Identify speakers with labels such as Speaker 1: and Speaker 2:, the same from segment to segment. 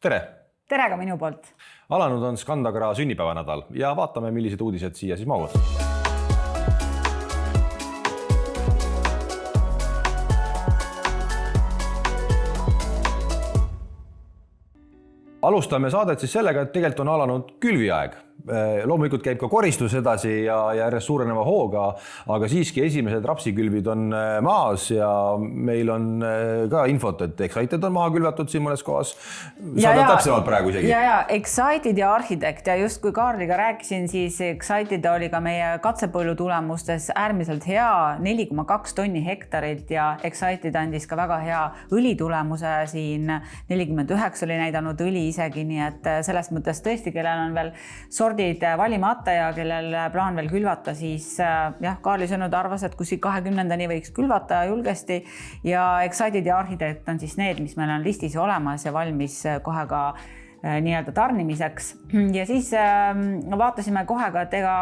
Speaker 1: Tere!
Speaker 2: Tere ka minu poolt!
Speaker 1: Alanud on Scandagra sünnipäevanädal ja vaatame, millised uudised siia siis mahuvad. Alustame saadet siis sellega, et tegelikult on alanud külviaeg. Loomulikult käib ka koristus edasi ja järjest suureneva hooga, aga siiski esimesed rapsikülvid on maas ja meil on ka infot, et Excited on maha külvatud siin mõnes kohas. Saad täpsemalt praegu isegi?
Speaker 2: Ja, Excited ja Architect ja just kui Kaarliga rääkisin, siis Excited oli ka meie katsepõllu tulemustes äärmiselt hea, 4,2 tonni hektarilt ja Excited andis ka väga hea õlitulemuse siin, 49 oli näidanud õli isegi, nii et selles mõttes tõesti, kellel on veel sordid valimata ja kellel plaan veel külvata, siis jah, Kaarli sõnud arvas, et kuskil 20-ndani võiks külvata julgesti ja Excited ja Architect on siis need, mis meil on listis olemas ja valmis kohe ka nii-öelda tarnimiseks. Ja siis vaatasime kohe ka, et ega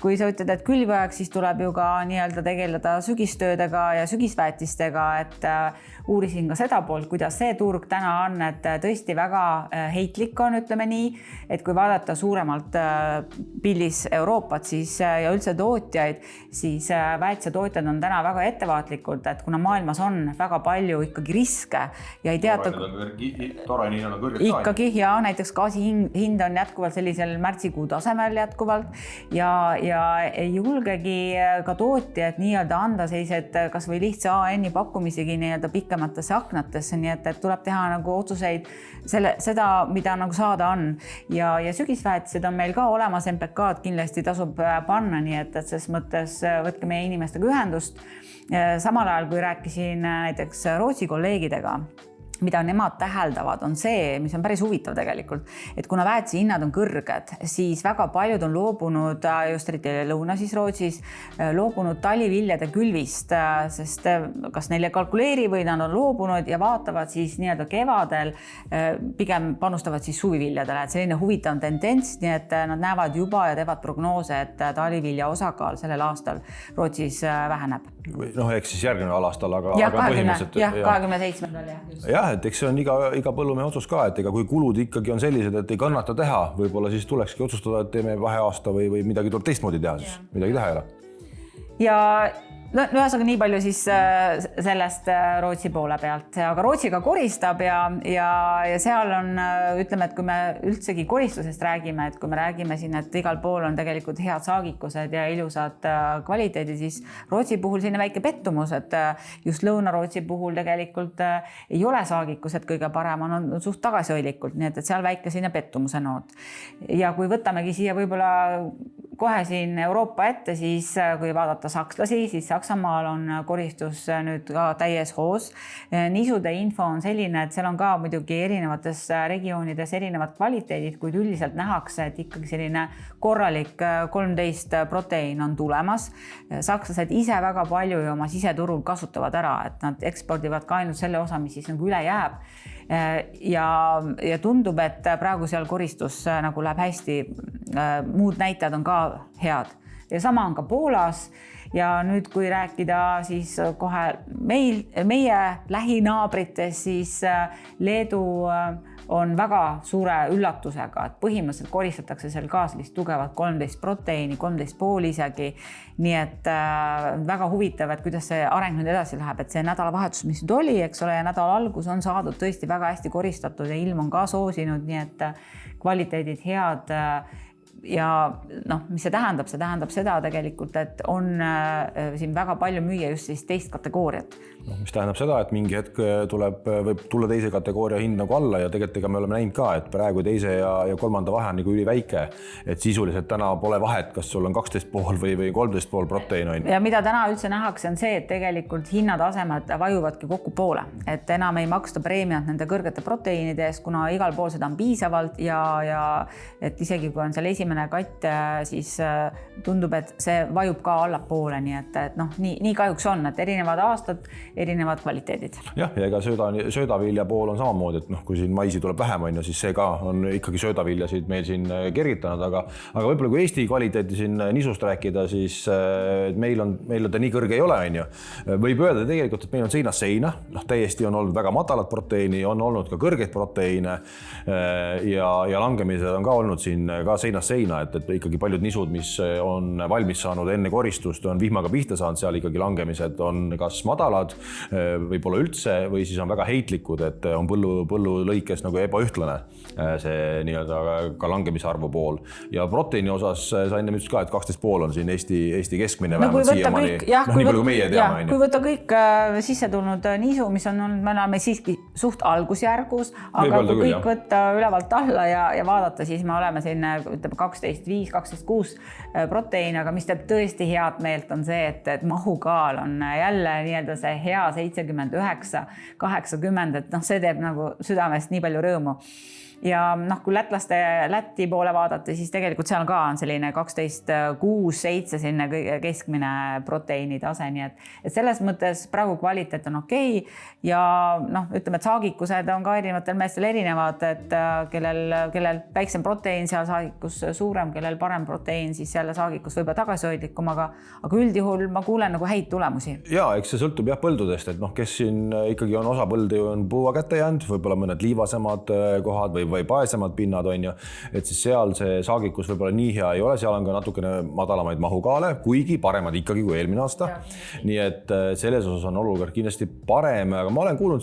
Speaker 2: kui sa ütled, et külvaeg, siis tuleb ju ka nii-öelda tegeleda sügistöödega ja sügisväetistega, et uurisin ka seda poolt, kuidas see turg täna on, et tõesti väga heitlik on, ütleme nii, et kui vaadata suuremalt pildis Euroopat siis, ja üldse tootjaid, siis väetsetootjad on täna väga ettevaatlikult, et kuna maailmas on väga palju ikkagi riske ja ei teata...
Speaker 1: Torainid on kõrged
Speaker 2: ikkagi ja näiteks gaasi hind on jätkuvalt sellisel märtsikuu tasemel jätkuvalt ja ei julgegi ka tootjad nii-öelda anda sellised kas või lihtsa AN-i pakkumisegi nii-öelda pikematesse aknatesse, nii et tuleb teha nagu otsuseid seda, mida nagu saada on. Ja sügisväetised on meil ka olemas, MPK-d kindlasti tasub panna, nii et selles mõttes võtke meie inimestega ühendust. Samal ajal, kui rääkisin näiteks Rootsi kolleegidega, mida nemad täheldavad, on see, mis on päris huvitav tegelikult, et kuna väetsi hinnad on kõrged, siis väga paljud on loobunud, just eriti lõuna siis Rootsis, loobunud taliviljade külvist, sest kas neile kalkuleeri või nad on loobunud ja vaatavad siis nii-öelda kevadel, pigem panustavad siis suviviljadele, et selline huvitav tendents, nii et nad näevad juba ja teevad prognoose, et talivilja osakaal sellel aastal Rootsis väheneb.
Speaker 1: Eks siis järgneval aastal, aga
Speaker 2: põhimõtteliselt... Jah, 27.
Speaker 1: Jah, et eks see on iga põllumehe otsus ka, et ega kui kulud ikkagi on sellised, et ei kannata teha, võib-olla siis tulekski otsustada, et teeme vaheaasta või midagi tuleb teistmoodi teha, siis midagi teha ei ole.
Speaker 2: Ja ühesõnaga nii palju siis sellest Rootsi poole pealt, aga Rootsi ka koristab ja seal on, ütleme, et kui me üldsegi koristusest räägime, et kui me räägime siin, et igal pool on tegelikult head saagikused ja ilusad kvaliteedid, siis Rootsi puhul selline väike pettumus, et just Lõuna-Rootsi puhul tegelikult ei ole saagikused kõige parem, on suht tagasihoidlikult, nii et seal väike selline pettumuse noot. Ja kui võtamegi siia võib-olla kohe siin Euroopa ette, siis kui vaadata sakslasi, siis Saksamaal on koristus nüüd ka täies hoos. Nisude info on selline, et seal on ka muidugi erinevates regioonides erinevad kvaliteedid, kuid üldiselt nähakse, et ikkagi selline korralik 13 proteiin on tulemas. Sakslased ise väga palju oma siseturul kasutavad ära, et nad ekspordivad ka ainult selle osa, mis siis nagu üle jääb. Ja tundub, et praegu seal koristus nagu läheb hästi, muud näitajad on ka head. Ja sama on ka Poolas ja nüüd kui rääkida siis kohe meie lähinaabrites, siis Leedu on väga suure üllatusega, et põhimõtteliselt koristatakse seal ka sellist tugevat 13 proteiini, 13,5 isegi. Nii et väga huvitav, et kuidas see areng nüüd edasi läheb, et see nädalavahetus, mis nüüd oli, eks ole, ja nädala algus on saadud tõesti väga hästi koristatud ja ilm on ka soosinud, nii et kvaliteedid head. Ja mis see tähendab? See tähendab seda tegelikult, et on siin väga palju müüa just siis teist kategooriat.
Speaker 1: Mis tähendab seda, et mingi hetk võib tulla teise kategooria hind nagu alla ja tegelikult me oleme näinud ka, et praegu teise ja kolmanda vahe on nagu üliväike, et sisuliselt täna pole vahet, kas sul on 12,5 või 13,5 protein.
Speaker 2: Ja mida täna üldse nähakse on see, et tegelikult hinnatasemed vajuvadki kokku poole, et enam ei maksta preemiat nende kõrgete proteiinide eest, kuna igal pool seda on piisavalt ja et isegi kui on seal esimene esimene katt siis tundub, et see vajub ka allapoole, nii et noh, nii kahjuks on, et erinevad aastad, erinevad kvaliteedid.
Speaker 1: Jah, ja ega söödavilja pool on samamoodi, et noh, kui siin maisi tuleb vähem, on ju, siis see ka on ikkagi söödaviljasid meil siin kergitanud, aga võib-olla kui Eesti kvaliteeti siin nisust rääkida, siis meil on ta nii kõrge ei ole, on ju. Võib öelda tegelikult, et meil on seinast seina, noh, täiesti on olnud väga matalat proteiini, on olnud ka kõrgeid proteiine ja langemised on ka olnud siin ka seinast seina, et ikkagi paljud nisud, mis on valmis saanud enne koristust, on vihmaga pihta saanud, seal ikkagi langemised on kas madalad, võib-olla üldse, või siis on väga heitlikud, et on põllu lõikes nagu ebaühtlane see nii-öelda ka langemise arvu pool. Ja proteiini osas sa enne ütlesid ka, et 12,5 on siin Eesti keskmine vähemalt siiamaani. Nii palju kui meie teame.
Speaker 2: Kui võtta kõik sisse tulnud nisu, mis on olnud, me oleme siiski suht algusjärgus, aga kui kõik võtta ülevalt alla ja vaadata, siis me oleme siin 12,5, 12,6 proteiin, aga mis teeb tõesti head meelt on see, et mahukaal on jälle nii-öelda see hea 79, 80, et noh, see teeb nagu südamest nii palju rõõmu. Ja noh, kui Läti poole vaadata, siis tegelikult seal ka on selline 12,6-7 sinna keskmine proteiini tase, nii et selles mõttes praegu kvaliteet on okei. Ja noh, ütleme, et saagikused on ka erinevatel meestel erinevad, et kellel väiksem proteiin, seal saagikus suurem, kellel parem proteiin, siis jälle saagikus võib tagasihoidlikum, aga üldjuhul ma kuulen nagu häid tulemusi.
Speaker 1: Jaa, eks see sõltub jah põldudest, et noh, kes siin ikkagi on osa põldi on puua kätte jäänud, võib-olla mõned liivasemad kohad või paesemad pinnad on ju, et siis seal see saagikus võib-olla nii hea ei ole, seal on ka natukene madalamaid mahukaale, kuigi paremad ikkagi kui eelmine aasta. Nii et selles osas on olukord kindlasti parem, aga ma olen kuulnud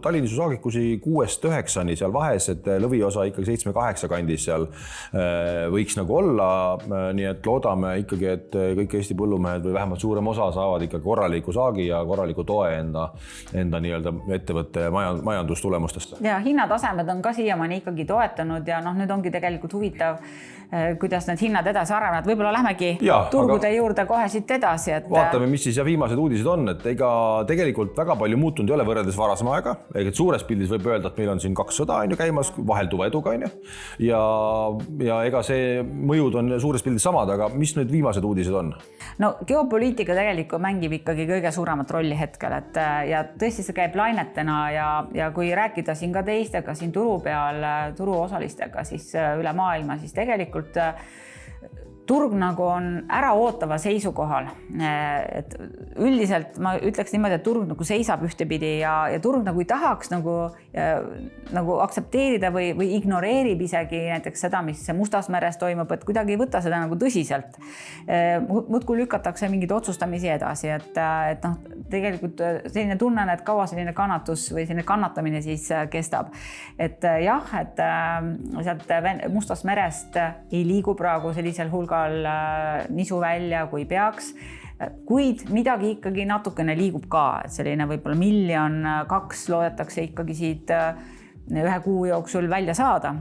Speaker 1: talinisu saagikusi 6-9 seal vahes, et lõviosa ikkagi 7-8 kandis seal võiks nagu olla, nii et loodame ikkagi, et kõik Eesti põllumehed või vähemalt suurem osa saavad ikka korraliku saagi ja korraliku toe enda nii-öelda ettevõtte majandustulemustest.
Speaker 2: Ja hinnatasemed on ka siiamaani ikkagi toetanud ja noh, nüüd ongi tegelikult huvitav, kuidas need hinnad edasi arenevad. Võib-olla lähmegi turgude juurde kohe siit edasi.
Speaker 1: Vaatame, mis siis ja viimased uudised on, et ega tegelikult väga palju muutunud ei ole võrreldes varasema aega. Suures pildis võib öelda, et meil on siin 2 sõda on ju käimas, vahelduva eduga on ju. Ja ega see mõjud on suures pildis samad, aga mis nüüd viimased uudised on?
Speaker 2: No geopoliitika tegelikult mängib ikkagi kõige suuremat rolli hetkel, ja tõesti see käib lainetena ja kui rääkida siin ka teistega siin turu peal, turuosalistega siis üle maailma, siis tegelikult turg nagu on ära ootava seisukohal. Et üldiselt ma ütleks niimoodi, et turg nagu seisab ühtepidi ja turg nagu ei tahaks nagu aktsepteerida või ignoreerib isegi näiteks seda, mis Mustas meres toimub, et kuidagi ei võta seda nagu tõsiselt. Muudkui lükatakse mingeid otsustamisi edasi, et noh, tegelikult selline tunnen, et kaua selline kannatus või selline kannatamine siis kestab. Et jah, et sealt Mustast merest ei liigu praegu sellisel hulgal nisu välja, kui peaks, kuid midagi ikkagi natukene liigub ka, et selline võib-olla 1,2 loodetakse ikkagi siit 1 kuu jooksul välja saada.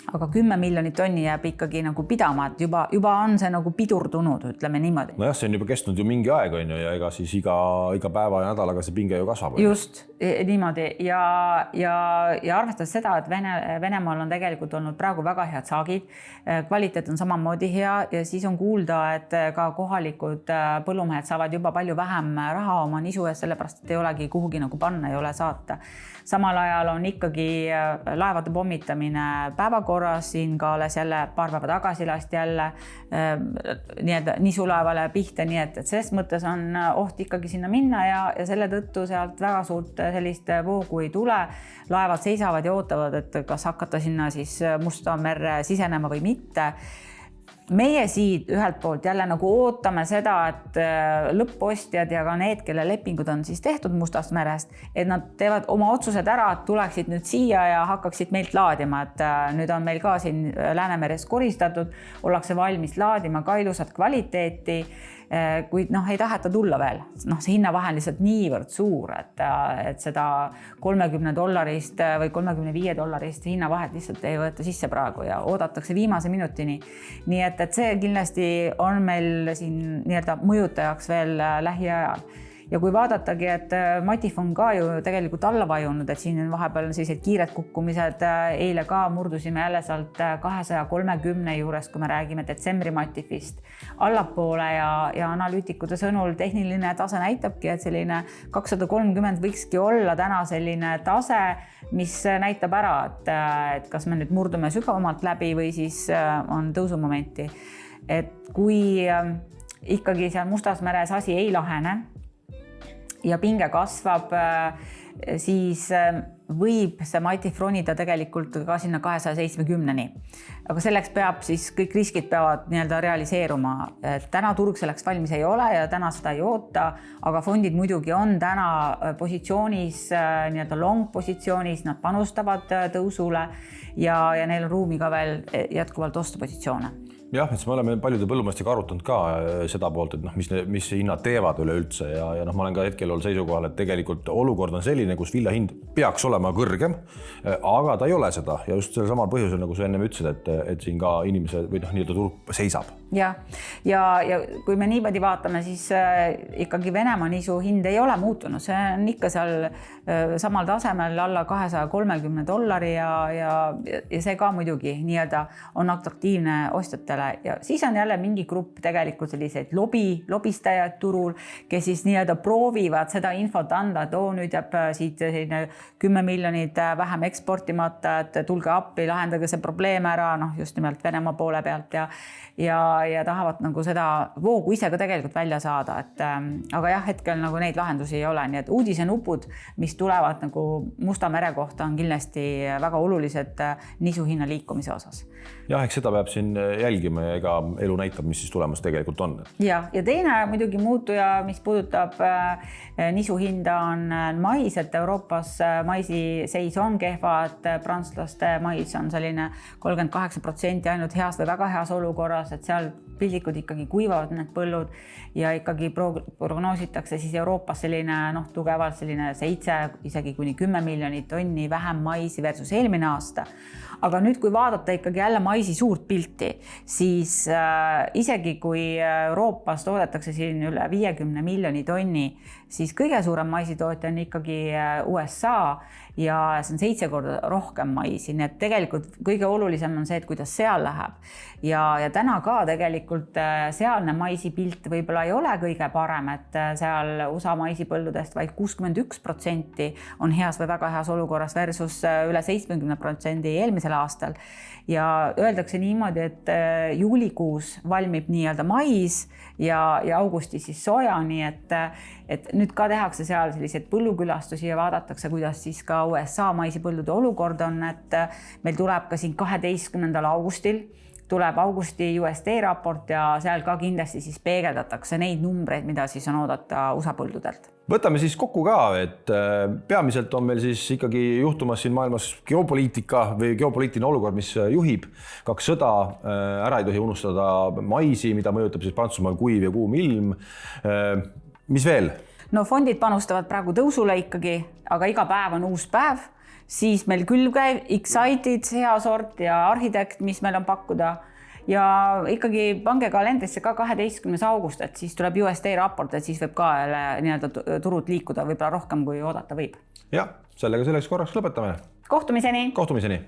Speaker 2: Aga 10 miljonit tonni jääb ikkagi nagu pidama, et juba on see nagu pidurdunud, ütleme niimoodi.
Speaker 1: No jah, see on juba kestnud ju mingi aeg on ju, ja ega siis iga päeva ja nädalaga see pinge ju kasvab.
Speaker 2: Just niimoodi ja arvestades seda, et Venemaal on tegelikult olnud praegu väga head saagid, kvaliteet on samamoodi hea ja siis on kuulda, et ka kohalikud põllumehed saavad juba palju vähem raha oma nisu eest, sellepärast, et ei olegi kuhugi nagu panna, ei ole saata. Samal ajal on ikkagi laevade pommitamine päevakorras, siin ka alles jälle paar päeva tagasi lasti jälle nisulaevale pihta, nii et selles mõttes on oht ikkagi sinna minna ja selle tõttu sealt väga suurt sellist voogu ei tule. Laevad seisavad ja ootavad, et kas hakata sinna siis Musta merre sisenema või mitte. Meie siit ühelt poolt jälle nagu ootame seda, et lõppostjad ja ka need, kelle lepingud on siis tehtud Mustast merest, et nad teevad oma otsused ära, et tuleksid nüüd siia ja hakkaksid meilt laadima, et nüüd on meil ka siin Läänemeres koristatud, ollakse valmis laadima ka ilusat kvaliteeti, kuid noh, ei taheta tulla veel. Noh, see hinnavahe on lihtsalt niivõrd suur, et seda $30 või $35 hinnavahet lihtsalt ei võeta sisse praegu ja oodatakse viimase minutini. Nii et see kindlasti on meil siin nii-öelda mõjutajaks veel lähiajal. ja kui vaadatagi, et Matif on ka ju tegelikult alla vajunud, et siin on vahepeal sellised kiired kukkumised, eile ka murdusime jälle sealt 230 juures, kui me räägime detsembri Matifist allapoole ja analüütikute sõnul tehniline tase näitabki, et selline 230 võikski olla täna selline tase, mis näitab ära, et kas me nüüd murdume sügavamalt läbi või siis on tõusumomenti. Et kui ikkagi seal Mustas meres asi ei lahene ja pinge kasvab, siis võib see Matif ronida tegelikult ka sinna 270-ni. Aga selleks peab siis kõik riskid peavad nii-öelda realiseeruma. Täna turg selleks valmis ei ole ja täna seda ei oota, aga fondid muidugi on täna positsioonis, nii-öelda long positsioonis, nad panustavad tõusule ja neil on ruumi ka veel jätkuvalt ostupositsioone.
Speaker 1: Jah, et me oleme paljude põllumestega arutanud ka seda poolt, et mis hinnad teevad üleüldse ja ma olen ka hetkel olnud seisukohal, et tegelikult olukord on selline, kus vilja hind peaks olema kõrgem, aga ta ei ole seda ja just selle samal põhjusel, nagu sa ennem ütlesid, et siin ka inimesed või nii-öelda turg seisab. Ja kui me niimoodi vaatame, siis ikkagi Venemaa nisu hind ei ole muutunud, see on ikka seal samal tasemel alla $230 ja see ka muidugi nii-öelda on atraktiivne ostjatele. Ja siis on jälle mingi grupp tegelikult selliseid lobistajad turul, kes siis nii-öelda proovivad seda infot anda, et nüüd jääb siit 10 miljonit vähem eksportimata, et tulge appi, lahendage see probleem ära, just nimelt Venemaa poole pealt ja tahavad nagu seda voogu ise ka tegelikult välja saada. Aga jah, hetkel nagu neid lahendusi ei ole, nii et uudisenupud, mis tulevad nagu Musta mere kohta, on kindlasti väga olulised nisuhinna liikumise osas. Jah, eks seda peab siin jälgima ja ega elu näitab, mis siis tulemas tegelikult on.
Speaker 2: Ja teine muidugi muutuja, mis puudutab nisuhinda, on mais, et Euroopas maisi seis on kehva, et prantslaste mais on selline 38% ainult heas või väga heas olukorras, et seal pildikud ikkagi kuivavad need põllud ja ikkagi prognoositakse siis Euroopas selline tugevalt selline 7, isegi kuni 10 miljonit tonni vähem maisi versus eelmine aasta. Aga nüüd, kui vaadata ikkagi jälle maisi suurt pilti, siis isegi kui Euroopas toodetakse siin üle 50 miljoni tonni, siis kõige suurem maisitootja on ikkagi USA ja see on 7 korda rohkem maisi. Nii et tegelikult kõige olulisem on see, et kuidas seal läheb. Ja täna ka tegelikult sealne maisipilt võib-olla ei ole kõige parem, et seal USA maisipõlludest vaid 61% on heas või väga heas olukorras versus üle 70% eelmisel aastal. Ja öeldakse niimoodi, et juulikuus valmib nii-öelda mais ja augusti siis soja, nii et nüüd ka tehakse seal selliseid põllukülastusi ja vaadatakse, kuidas siis ka USA maisipõllude olukord on, et meil tuleb ka siin 12. augustil tuleb augusti USD raport ja seal ka kindlasti siis peegeldatakse neid numbreid, mida siis on oodata USA põldudelt.
Speaker 1: Võtame siis kokku ka, et peamiselt on meil siis ikkagi juhtumas siin maailmas geopoliitika või geopoliitiline olukord, mis juhib 2 sõda, ära ei tohi unustada maisi, mida mõjutab siis Prantsusmaal kuiv ja kuum ilm. Mis veel?
Speaker 2: No fondid panustavad praegu tõusule ikkagi, aga iga päev on uus päev. Siis meil küll käib Excited, hea sort ja Architect, mis meil on pakkuda. Ja ikkagi pange kalendrisse ka 12. august, et siis tuleb USD raport, et siis võib ka nii-öelda turud liikuda võib-olla rohkem, kui oodata võib.
Speaker 1: Ja, sellega selleks korraks lõpetame.
Speaker 2: Kohtumiseni!
Speaker 1: Kohtumiseni!